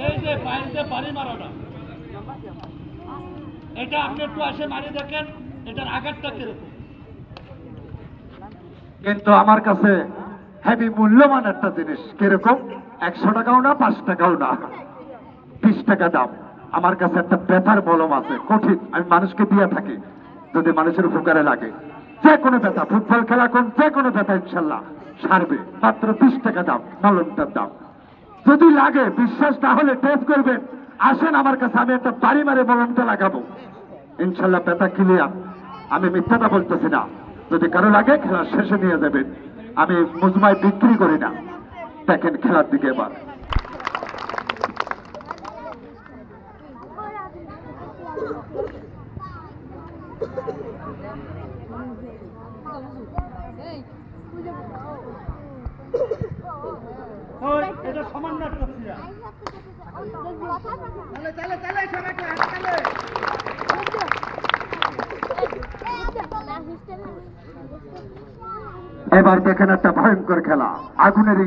এই যে পাইতে বাড়ি মারাটা, এটা আপনি একটু আসে মারি দেখেন এটার আঘাতটা কিরকম। কিন্তু আমার কাছে হেভি মূল্যবান একটা জিনিস। কিরকম? 100 টাকাও না, 5 টাকাও না, 20 টাকা দাম। আমার কাছে একটা ব্যথার মলম আছে, কঠিন, আমি মানুষকে দিয়ে থাকি যদি মানুষের উপকারে লাগে। যে কোনো ব্যথা, ফুটবল খেলা কোন যে কোনো ব্যথা ইনশাল্লাহ সারবে। মাত্র 20 টাকা দাম মলমটার দাম। যদি লাগে, বিশ্বাস না হলে টেস্ট করবেন, আসেন আমার কাছে, আমি একটা বাড়ি মারে মলমটা লাগাবো, ইনশাল্লাহ ব্যথা ক্লিয়ার। আমি মিথ্যাটা বলতেছি না। যদি কারো লাগে খেলার শেষে নিয়ে যাবেন, আমি মুজমায় বিক্রি করি না। দেখেন খেলার দিকে এবার। এটা সামান্য একটা প্লেয়ার। এবার দেখেন একটা ভয়ঙ্কর খেলা, আগুনের